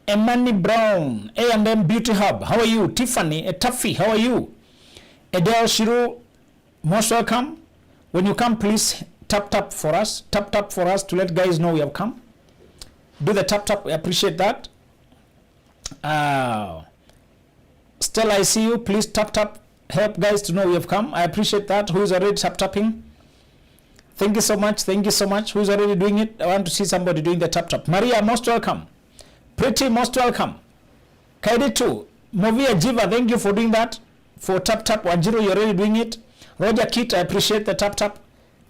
Emani Brown, A&M Beauty Hub, how are you? Tiffany, Tuffy, how are you? Adele Shiru, most welcome. When you come, please tap for us. Tap for us to let guys know we have come. Do the tap. We appreciate that. Stella, I see you. Please tap. Help guys to know we have come. I appreciate that. Who is already tapping? Thank you so much. Thank you so much. Who is already doing it? I want to see somebody doing the tap. Maria, most welcome. Pretty, most welcome. Kaiditu, Movia Jiva, thank you for doing that. For tap. Wajiro, you're already doing it. Roger Kit, I appreciate the tap.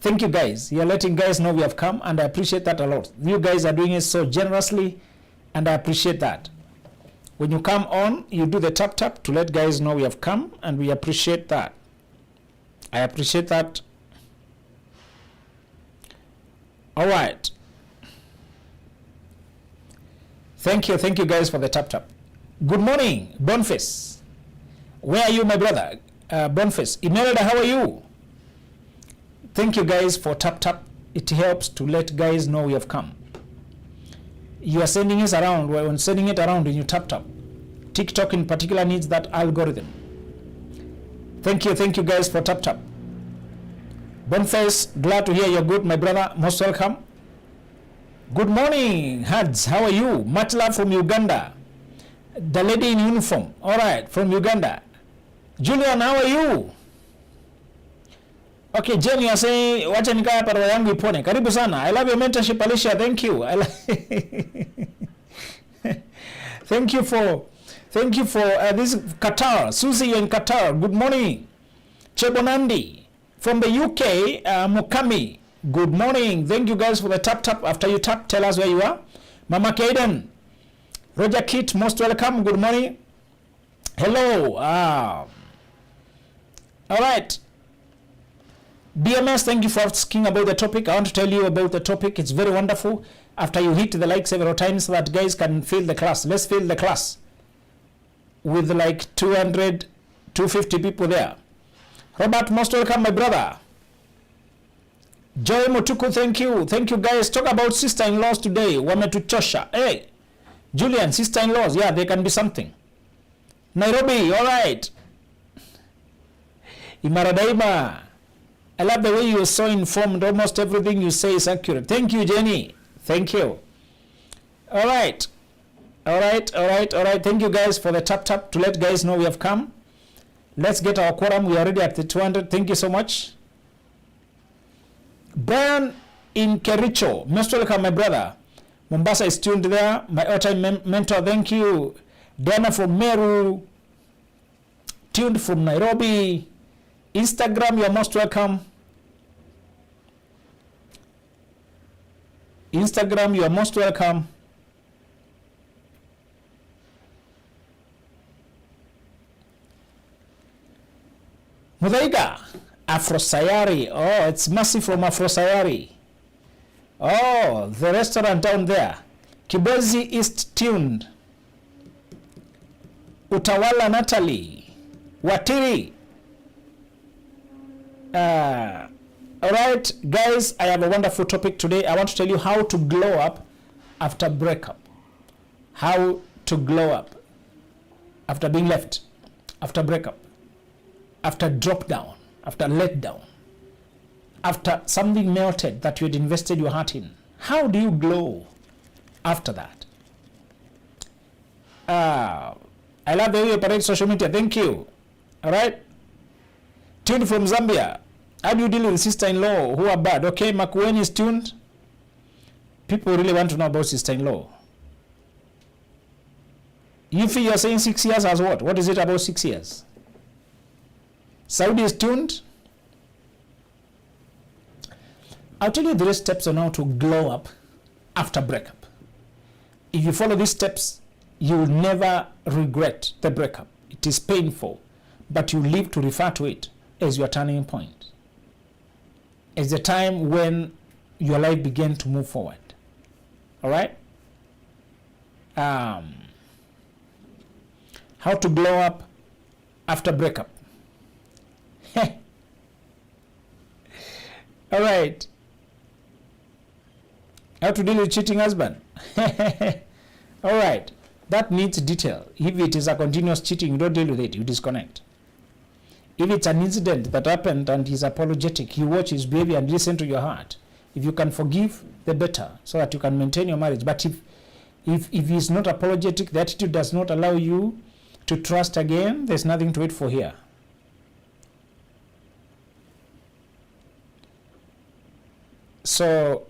Thank you guys. You're letting guys know we have come, and I appreciate that a lot. You guys are doing it so generously, and I appreciate that. When you come on, you do the tap to let guys know we have come, and we appreciate that. I appreciate that. All right. Thank you guys for the tap. Good morning, Boniface. Where are you, my brother? Boniface. Imelda, how are you? Thank you guys for tap. It helps to let guys know we have come. You are sending us around. When sending it around, when you tap. TikTok in particular needs that algorithm. Thank you guys for tap. Boniface, glad to hear you're good, my brother. Most welcome. Good morning, Hads. How are you? Much love from Uganda. The lady in uniform. All right, from Uganda. Julian, how are you? Okay, Jen, you are saying, wacha nikaa hapa roho yangu ipone. Karibu sana. I love your mentorship, Alicia. Thank you. Thank you for this Qatar. Susie, you're in Qatar. Good morning. Chebonandi from the UK. Mukami. Good morning. Thank you guys for the tap. After you tap, tell us where you are. Mama Kaiden. Roger Kit, most welcome. Good morning. Hello. All right. BMS, thank you for asking about the topic. I want to tell you about the topic. It's very wonderful. After you hit the like several times so that guys can fill the class. Let's fill the class with like 200, 250 people there. Robert, most welcome, my brother. Joy Motuku, thank you. Thank you, guys. Talk about sister-in-laws today. Wametuchosha. Hey, Julian, sister-in-laws. Yeah, they can be something. Nairobi, all right. Imaradaima. I love the way you are so informed. Almost everything you say is accurate. Thank you, Jenny. Thank you. All right. Thank you, guys, for the tap to let guys know we have come. Let's get our quorum. We are already at the 200. Thank you so much. Brian in Kericho. Most welcome, my brother. Mombasa is tuned there. My all-time mentor. Thank you. Diana from Meru. Tuned from Nairobi. Instagram, you're most welcome. Instagram, you're most welcome. Mudaiga, Afrosayari. Oh, it's Mercy from Afrosayari. Oh, the restaurant down there. Kibwezi East tuned. Utawala Natalie. Watiri. All right, guys, I have a wonderful topic today. I want to tell you how to glow up after breakup. How to glow up after being left, after breakup, after drop down, after let down, after something melted that you had invested your heart in. How do you glow after that? I love the way you operate social media. Thank you. All right. Tuned from Zambia. How do you deal with sister-in-law who are bad? Okay, Makueni is tuned. People really want to know about sister-in-law. You feel you're saying 6 years as what? What is it about 6 years? Saudi is tuned. I'll tell you the steps on how to glow up after breakup. If you follow these steps, you will never regret the breakup. It is painful, but you live to refer to it as your turning point. It's the time when your life began to move forward. All right? How to glow up after breakup. All right. How to deal with cheating husband. All right. That needs detail. If it is a continuous cheating, you don't deal with it, you disconnect. If it's an incident that happened and he's apologetic, you watch his behavior and listen to your heart. If you can forgive, the better, so that you can maintain your marriage. But if he's not apologetic, the attitude does not allow you to trust again, there's nothing to wait for here. So,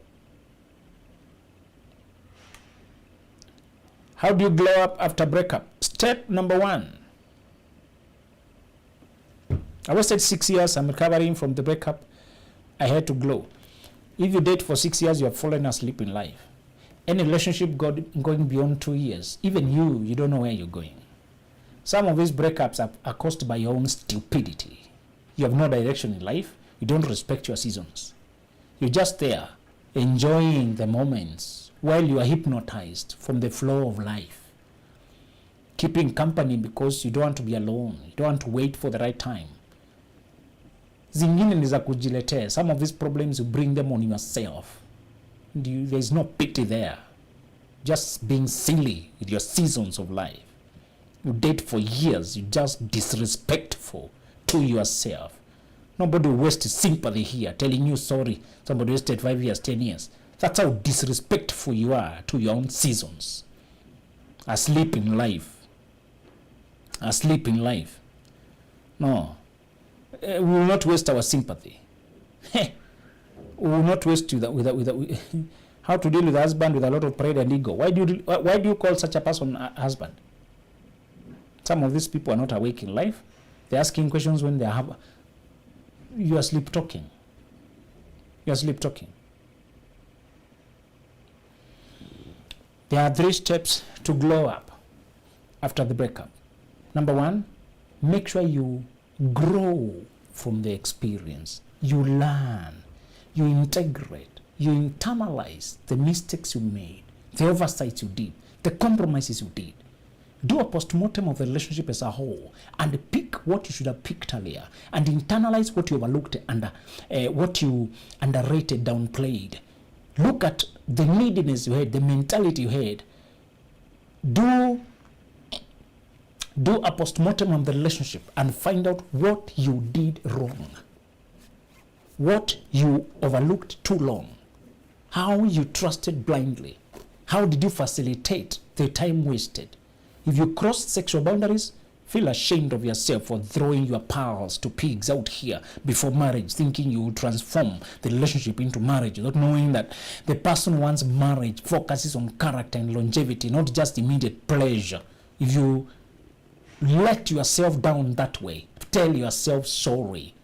how do you glow up after breakup? Step number 1. I wasted 6 years. I'm recovering from the breakup. I had to glow. If you date for 6 years, you have fallen asleep in life. Any relationship going beyond 2 years, even you don't know where you're going. Some of these breakups are caused by your own stupidity. You have no direction in life. You don't respect your seasons. You're just there, enjoying the moments while you are hypnotized from the flow of life. Keeping company because you don't want to be alone. You don't want to wait for the right time. Zingine ni za kujiletea. Some of these problems, you bring them on yourself. There's no pity there. Just being silly with your seasons of life. You date for years. You're just disrespectful to yourself. Nobody wastes sympathy here, telling you sorry. Somebody wasted 5 years, 10 years. That's how disrespectful you are to your own seasons. Asleep in life. Asleep in life. No. We will not waste our sympathy. We will not waste with how to deal with a husband with a lot of pride and ego. Why do you call such a person a husband? Some of these people are not awake in life. They're asking questions when they have. You are sleep talking. You are sleep talking. There are 3 steps to glow up after the breakup. Number 1, make sure you grow from the experience. You learn. You integrate. You internalize the mistakes you made, the oversights you did, the compromises you did. Do a postmortem of the relationship as a whole and pick what you should have picked earlier and internalize what you overlooked and what you underrated, downplayed. Look at the neediness you had, the mentality you had. Do a postmortem of the relationship and find out what you did wrong, what you overlooked too long, how you trusted blindly, how did you facilitate the time wasted. If you crossed sexual boundaries, feel ashamed of yourself for throwing your pearls to pigs out here before marriage, thinking you will transform the relationship into marriage, not knowing that the person who wants marriage focuses on character and longevity, not just immediate pleasure. If you let yourself down that way, tell yourself sorry.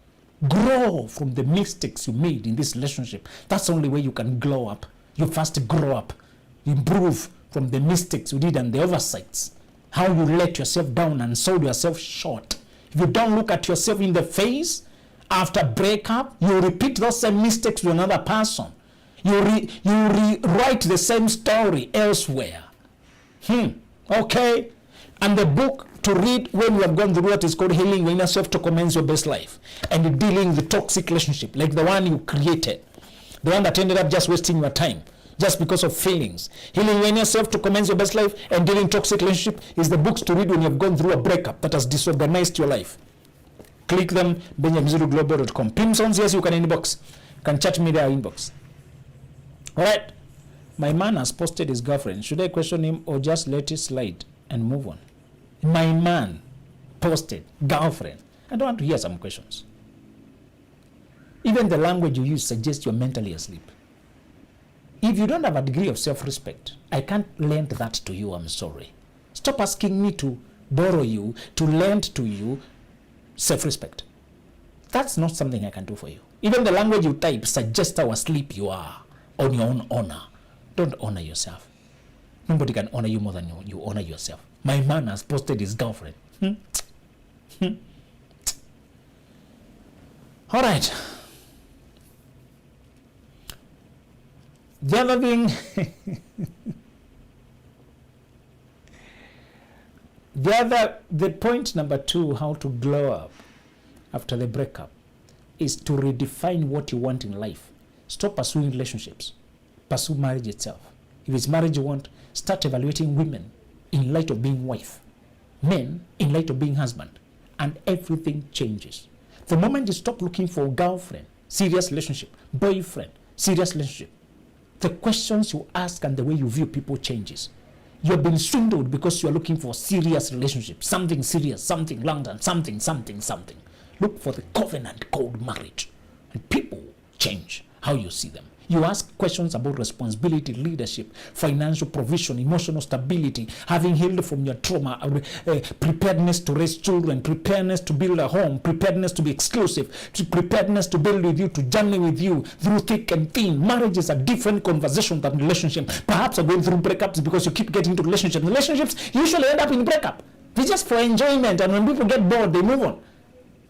Grow from the mistakes you made in this relationship. That's the only way you can glow up. You first grow up. Improve from the mistakes you did and the oversights. How you let yourself down and sold yourself short. If you don't look at yourself in the face after breakup, you repeat those same mistakes to another person. You rewrite the same story elsewhere. Okay? And the book to read when you have gone through what is called Healing Your Inner Self to Commence Your Best Life, and dealing with toxic relationship like the one you created, the one that ended up just wasting your time just because of feelings. Healing Your Inner Self to Commence Your Best Life and Dealing Toxic Relationship is the books to read when you have gone through a breakup that has disorganized your life. Click them, benjaminzuluglobal.com. Pimsons, yes, you can inbox. You can chat me there, inbox. All right. My man has posted his girlfriend. Should I question him or just let it slide and move on? My man posted girlfriend. I don't want to hear some questions. Even the language you use suggests you're mentally asleep. If you don't have a degree of self-respect, I can't lend that to you, I'm sorry. Stop asking me to borrow you, to lend to you self-respect. That's not something I can do for you. Even the language you type suggests how asleep you are on your own honor. Don't honor yourself. Nobody can honor you more than you honor yourself. My man has posted his girlfriend. All right. The other thing, the point number 2, how to glow up after the breakup, is to redefine what you want in life. Stop pursuing relationships. Pursue marriage itself. If it's marriage you want, start evaluating women in light of being wife, men in light of being husband, and everything changes. The moment you stop looking for a girlfriend, serious relationship, boyfriend, serious relationship, the questions you ask and the way you view people changes. You have been swindled because you are looking for a serious relationship, something serious, something long term, something. Look for the covenant called marriage, and people change how you see them. You ask questions about responsibility, leadership, financial provision, emotional stability, having healed from your trauma, preparedness to raise children, preparedness to build a home, preparedness to be exclusive, preparedness to build with you, to journey with you through thick and thin. Marriage is a different conversation than relationship. Perhaps you're going through breakups because you keep getting into relationships. Relationships usually end up in breakup. They're just for enjoyment, and when people get bored, they move on.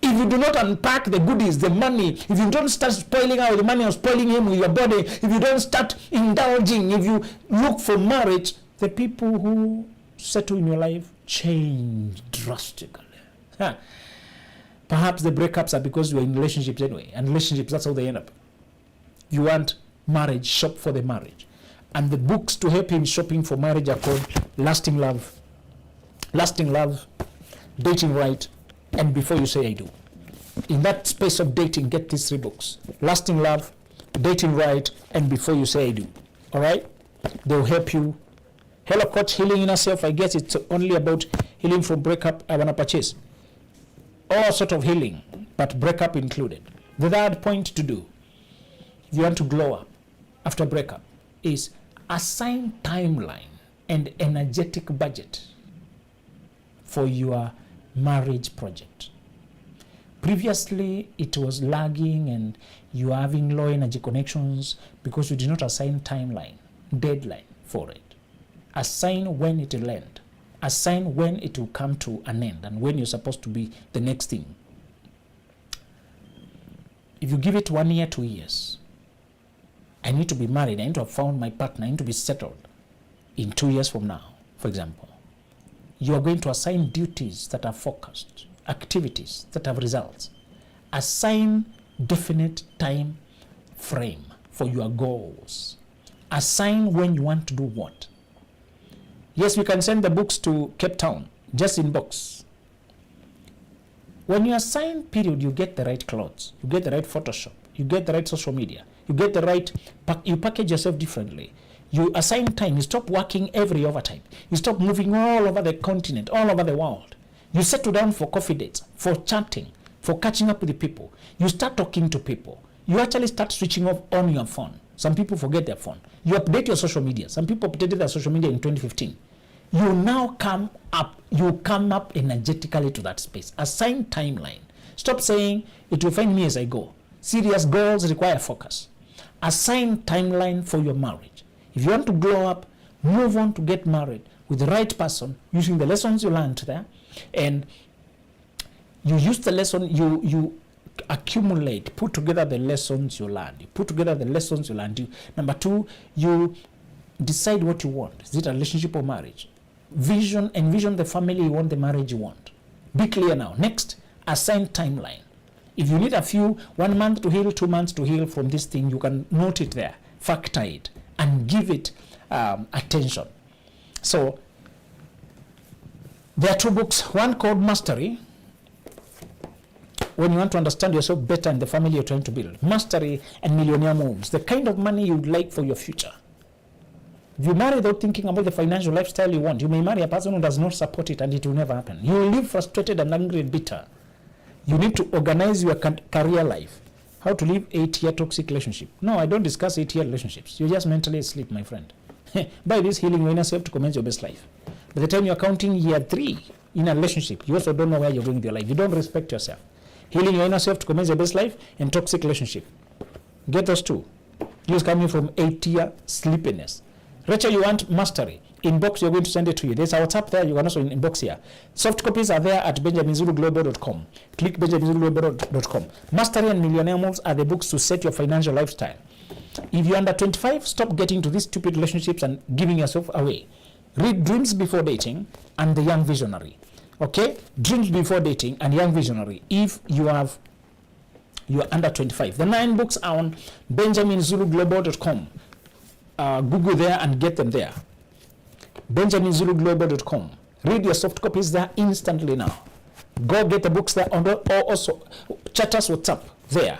If you do not unpack the goodies, the money, if you don't start spoiling out the money or spoiling him with your body, if you don't start indulging, if you look for marriage, the people who settle in your life change drastically. Perhaps the breakups are because you are in relationships anyway, and relationships, that's how they end up. You want marriage, shop for the marriage. And the books to help him shopping for marriage are called Lasting Love, Dating Right, and Before You Say I Do. In that space of dating, get these 3 books: Lasting Love, Dating Right, and Before You Say I Do. All right? They'll help you. Hello, Coach, Healing Inner Self. I guess it's only about healing from breakup. I want to purchase all sort of healing, but breakup included. The third point to do, if you want to glow up after breakup, is assign timeline and energetic budget for your marriage project. Previously, it was lagging and you are having low energy connections because you did not assign timeline, deadline for it. Assign when it will end. Assign when it will come to an end and when you're supposed to be the next thing. If you give it 1 year, 2 years, I need to be married, I need to have found my partner, I need to be settled in 2 years from now, for example. You are going to assign duties that are focused, activities that have results. Assign definite time frame for your goals. Assign when you want to do what. Yes, we can send the books to Cape Town, just in box. When you assign period, you get the right clothes, you get the right Photoshop, you get the right social media, you get the right, you package yourself differently. You assign time. You stop working every overtime. You stop moving all over the continent, all over the world. You settle down for coffee dates, for chatting, for catching up with the people. You start talking to people. You actually start switching off on your phone. Some people forget their phone. You update your social media. Some people updated their social media in 2015. You now come up energetically to that space. Assign timeline. Stop saying it will find me as I go. Serious goals require focus. Assign timeline for your marriage. If you want to grow up, move on to get married with the right person using the lessons you learned there, and you use the lesson, you accumulate, put together the lessons you learned. You put together the lessons you learned. Number 2, you decide what you want. Is it a relationship or marriage? Envision the family you want, the marriage you want. Be clear now. Next, assign timeline. If you need 1 month to heal, 2 months to heal from this thing, you can note it there, factor it, and give it attention. So there are 2 books, one called Mastery, when you want to understand yourself better and the family you're trying to build. Mastery and Millionaire Moves, the kind of money you'd like for your future. If you marry without thinking about the financial lifestyle you want, you may marry a person who does not support it, and it will never happen. You will live frustrated and angry and bitter. You need to organize your career life. How to live 8-year toxic relationship. No, I don't discuss 8-year relationships. You're just mentally asleep, my friend. By this healing awareness, you have to commence your best life. By the time you're counting year 3 in a relationship, you also don't know where you're going with your life. You don't respect yourself. Healing your inner self to commence your best life, and toxic relationship. Get those 2. You're coming from 8-year sleepiness. Rachel, you want Mastery. Inbox, you're going to send it to you. There's our WhatsApp there. You can also inbox here. Soft copies are there at benjaminzuluglobal.com. Click benjaminzuluglobal.com. Mastery and Millionaire Moves are the books to set your financial lifestyle. If you're under 25, stop getting into these stupid relationships and giving yourself away. Read Dreams Before Dating and The Young Visionary. Okay? Dreams Before Dating and Young Visionary. If you are under 25. The 9 books are on benjaminzuluglobal.com. Google there and get them there. BenjaminZuluGlobal.com. Read your soft copies there instantly now. Go get the books there, or also chat us WhatsApp there.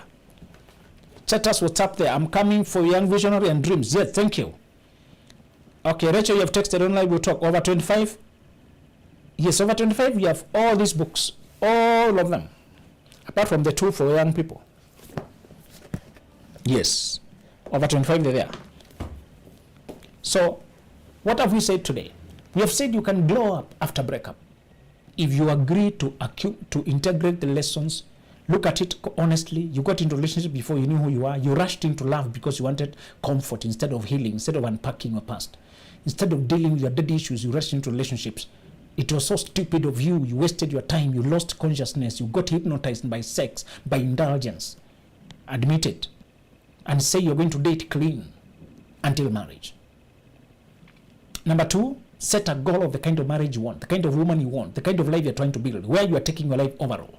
Chat us WhatsApp there. I'm coming for Young Visionary and Dreams. Yes, thank you. Okay, Rachel, you have texted online. We'll talk. Over 25? Yes, over 25, we have all these books. All of them. Apart from the two for young people. Yes. Over 25, they're there. So, what have we said today? We have said you can blow up after breakup. If you agree to integrate the lessons, look at it honestly. You got into a relationship before you knew who you are. You rushed into love because you wanted comfort instead of healing, instead of unpacking your past. Instead of dealing with your daddy issues, you rushed into relationships. It was so stupid of you. You wasted your time. You lost consciousness. You got hypnotized by sex, by indulgence. Admit it. And say you're going to date clean until marriage. Number two, set a goal of the kind of marriage you want, the kind of woman you want, the kind of life you're trying to build, where you are taking your life overall.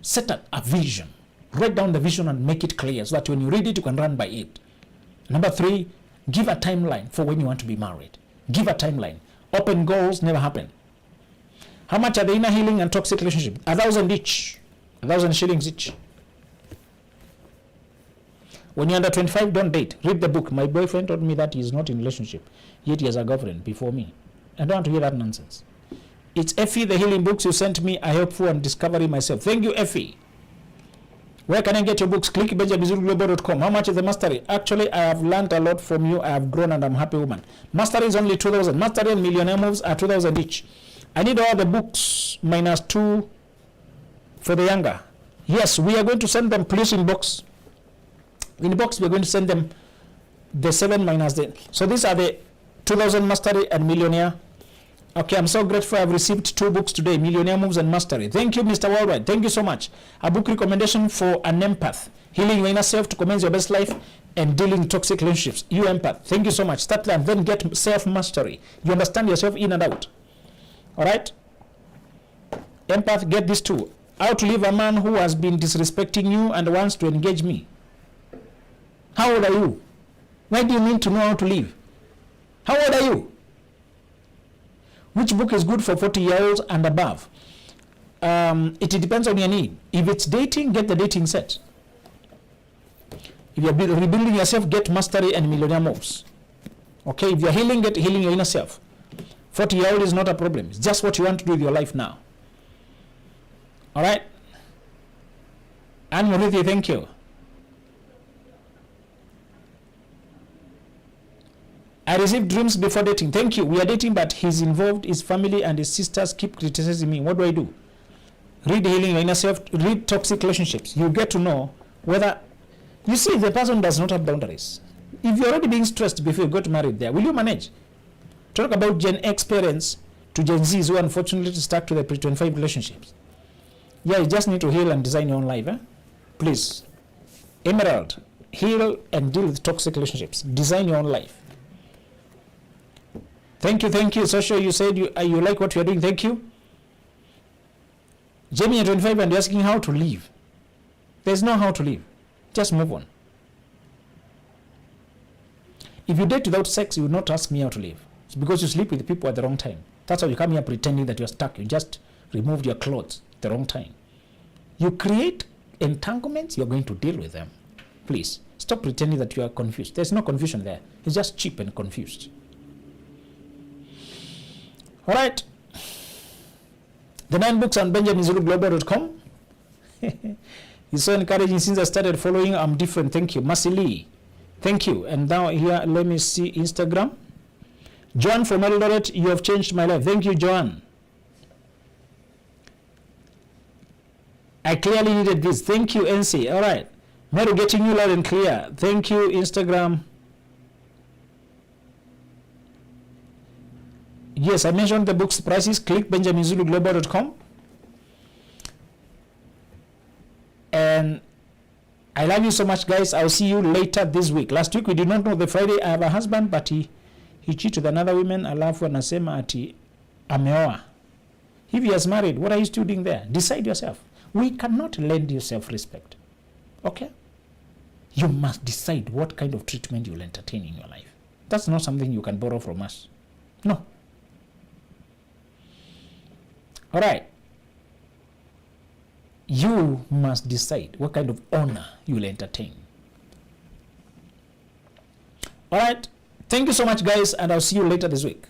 Set a vision. Write down the vision and make it clear so that when you read it, you can run by it. Number three, give a timeline for when you want to be married. Give a timeline. Open goals never happen. How much are the inner healing and toxic relationship? 1,000 each. 1,000 shillings each. When you're under 25, don't date. Read the book. My boyfriend told me that he's not in a relationship, yet he has a girlfriend before me. I don't want to hear that nonsense. It's Effie, the healing books you sent me. I hope for and discovery myself. Thank you, Effie. Where can I get your books? Click BenjaminZuluGlobal.com. How much is the mastery? Actually, I have learned a lot from you. I have grown and I'm a happy woman. Mastery is only 2,000. Mastery and Millionaire Moves are 2,000 each. I need all the books minus 2 for the younger. Yes, we are going to send them, please, in box. In the box, we are going to send them the 7 minus the. So these are the 2,000 Mastery and Millionaire. Okay, I'm so grateful I've received 2 books today, Millionaire Moves and Mastery. Thank you, Mr. Worldwide. Thank you so much. A book recommendation for an empath. Healing your inner self to commence your best life and dealing with toxic relationships. You empath. Thank you so much. Start there and then get self-mastery. You understand yourself in and out. All right? Empath, get this too. How to leave a man who has been disrespecting you and wants to engage me. How old are you? Why do you need to know how to live? How old are you? Which book is good for 40-year-olds and above? It depends on your need. If it's dating, get the dating set. If you're rebuilding yourself, get Mastery and Millionaire Moves. Okay, if you're healing, get healing your inner self. 40-year-old is not a problem. It's just what you want to do with your life now. All right? Anne Murithi, thank you. I received dreams before dating. Thank you. We are dating, but he's involved, his family and his sisters keep criticizing me. What do I do? Read Healing Your Inner Self. Read Toxic Relationships. You get to know whether... You see, the person does not have boundaries. If you're already being stressed before you got married there, will you manage? Talk about Gen X parents to Gen Zs who unfortunately stuck to the pre-25 relationships. Yeah, you just need to heal and design your own life. Please. Emerald, heal and deal with toxic relationships. Design your own life. Thank you, thank you. Social, you said you like what you're doing. Thank you. Jamie at 25 and you're asking how to live. There's no how to live. Just move on. If you date without sex, you will not ask me how to live. It's because you sleep with people at the wrong time. That's why you come here pretending that you're stuck. You just removed your clothes at the wrong time. You create entanglements, you're going to deal with them. Please, stop pretending that you are confused. There's no confusion there. It's just cheap and confused. All right. The 9 books on BenjaminZuluGlobal.com. It's so encouraging. Since I started following, I'm different. Thank you. Mercy Lee. Thank you. And now here, let me see Instagram. Joan from Eldoret, you have changed my life. Thank you, Joan. I clearly needed this. Thank you, NC. All right. Mary, getting you loud and clear. Thank you, Instagram. Yes, I mentioned the book's prices. Click BenjaminZuluGlobal.com. And I love you so much, guys. I'll see you later this week. Last week, we did not know the Friday. I have a husband, but he cheated with another woman. Alafu anasema ati ameoa. If he has married, what are you still doing there? Decide yourself. We cannot lend you self-respect. Okay? You must decide what kind of treatment you'll entertain in your life. That's not something you can borrow from us. No. All right. You must decide what kind of honor you will entertain. All right. Thank you so much, guys, and I'll see you later this week.